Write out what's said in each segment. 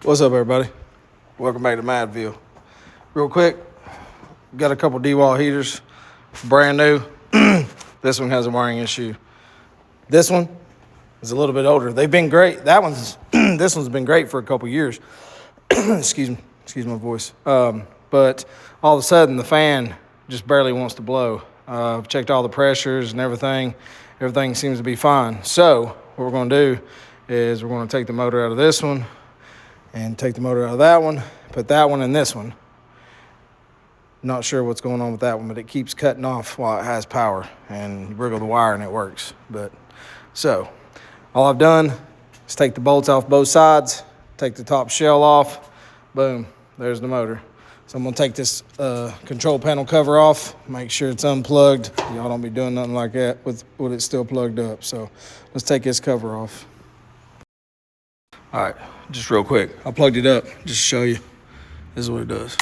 What's up, everybody? Welcome back to Madville. Real quick, got a couple DeWalt heaters, brand new. This one has a wiring issue. This one is a little bit older. They've been great. This one's been great for a couple years. excuse my voice. But all of a sudden, the fan just barely wants to blow. I've checked all the pressures and everything. Everything seems to be fine. So what we're going to do is we're going to take the motor out of this one and take the motor out of that one, put that one in this one. Not sure what's going on with that one, but it keeps cutting off while it has power, and you wriggle the wire and it works. So all I've done is take the bolts off both sides, take the top shell off, boom, there's the motor. So I'm gonna take this control panel cover off, make sure it's unplugged. Y'all don't be doing nothing like that with it still plugged up. So let's take this cover off. All right, just real quick, I plugged it up just to show you. This is what it does.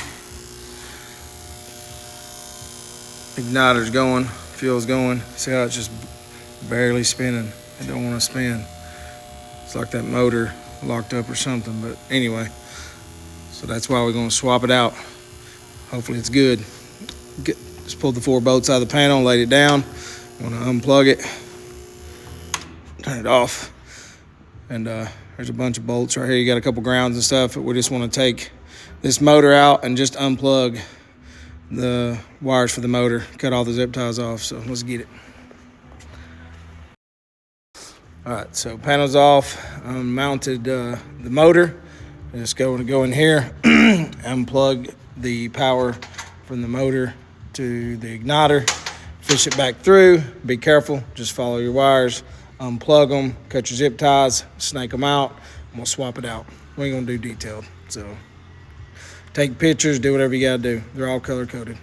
Igniter's going, fuel's going. See how it's just barely spinning? It don't want to spin. It's like that motor locked up or something, but anyway. So that's why we're gonna swap it out. Hopefully it's good. Just pulled the 4 bolts out of the panel, laid it down. I'm gonna unplug it, turn it off, and there's a bunch of bolts right here. You got a couple grounds and stuff. We just want to take this motor out and just unplug the wires for the motor, cut all the zip ties off. So let's get it. All right, so panel's off. Mounted the motor. Just go in here, unplug the power from the motor to the igniter, fish it back through. Be careful, just follow your wires. Unplug them, cut your zip ties, snake them out, and we'll swap it out. We ain't gonna do detailed, so take pictures, do whatever you gotta do. They're all color coded.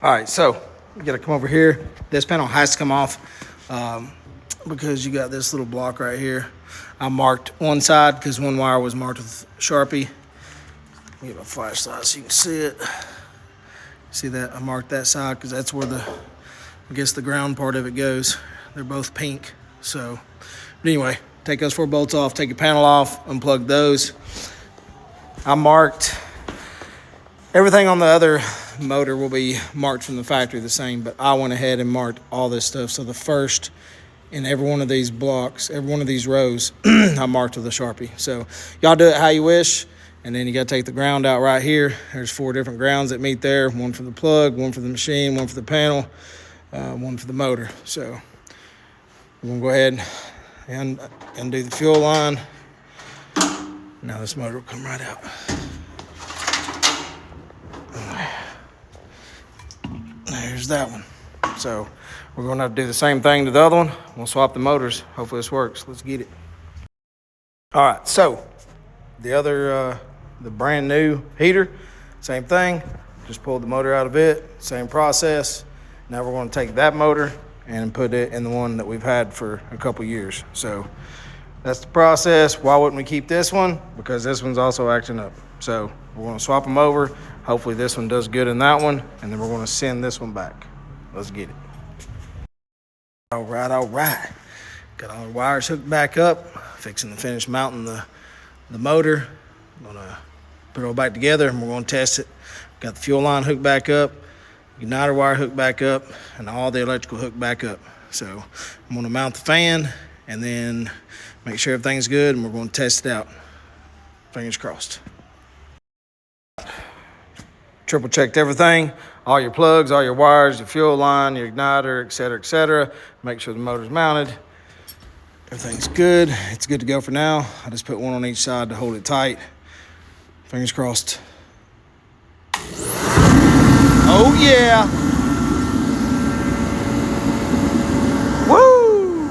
All right, so you gotta come over here. This panel has to come off because you got this little block right here. I marked one side because one wire was marked with Sharpie. Let me get my flashlight so you can see it. See that? I marked that side because that's where I guess the ground part of it goes. They're both pink. So, but anyway, take those 4 bolts off, take your panel off, unplug those. I marked everything on the other motor will be marked from the factory the same, but I went ahead and marked all this stuff. So the first in every one of these blocks, every one of these rows, I marked with a Sharpie. So y'all do it how you wish. And then you got to take the ground out right here. There's 4 different grounds that meet there. One for the plug, one for the machine, one for the panel, one for the motor. So we're gonna go ahead and undo the fuel line. Now this motor will come right out. There's that one. So we're gonna have to do the same thing to the other one. We'll swap the motors. Hopefully this works. Let's get it. All right, so the brand new heater, same thing. Just pulled the motor out of it, same process. Now we're gonna take that motor and put it in the one that we've had for a couple years. So that's the process. Why wouldn't we keep this one? Because this one's also acting up. So we're gonna swap them over. Hopefully this one does good in that one, and then we're gonna send this one back. Let's get it. All right. Got all the wires hooked back up. Fixing to finish mounting the motor. I'm gonna put it all back together and we're gonna test it. Got the fuel line hooked back up, igniter wire hooked back up, and all the electrical hooked back up. So I'm gonna mount the fan and then make sure everything's good, and we're gonna test it out. Fingers crossed. Triple checked everything, all your plugs, all your wires, your fuel line, your igniter, et cetera. Make sure the motor's mounted. Everything's good. It's good to go for now. I just put one on each side to hold it tight. Fingers crossed. Oh yeah. Woo!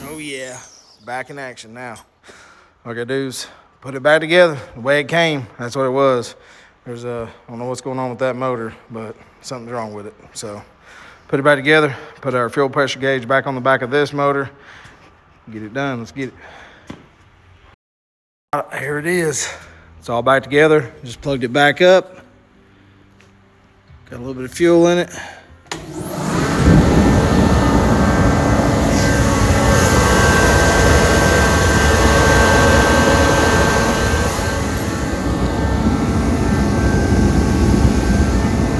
Oh yeah. Back in action now. All I gotta do is put it back together the way it came. That's what it was. I don't know what's going on with that motor, but something's wrong with it. So put it back together, put our fuel pressure gauge back on the back of this motor, get it done. Let's get it. Here it is. It's all back together. Just plugged it back up. Got a little bit of fuel in it.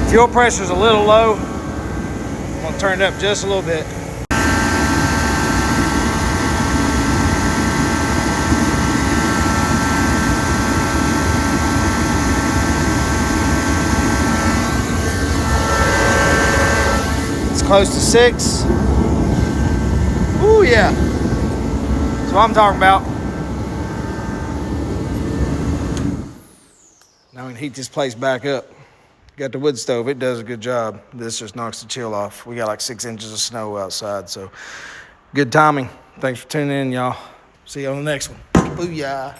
Fuel pressure's a little low. I'm gonna turn it up just a little bit. It's close to 6. Ooh, yeah. That's what I'm talking about. Now we can heat this place back up. Got the wood stove, it does a good job. This just knocks the chill off. We got like 6 inches of snow outside, so good timing. Thanks for tuning in, y'all. See you on the next one. Booyah.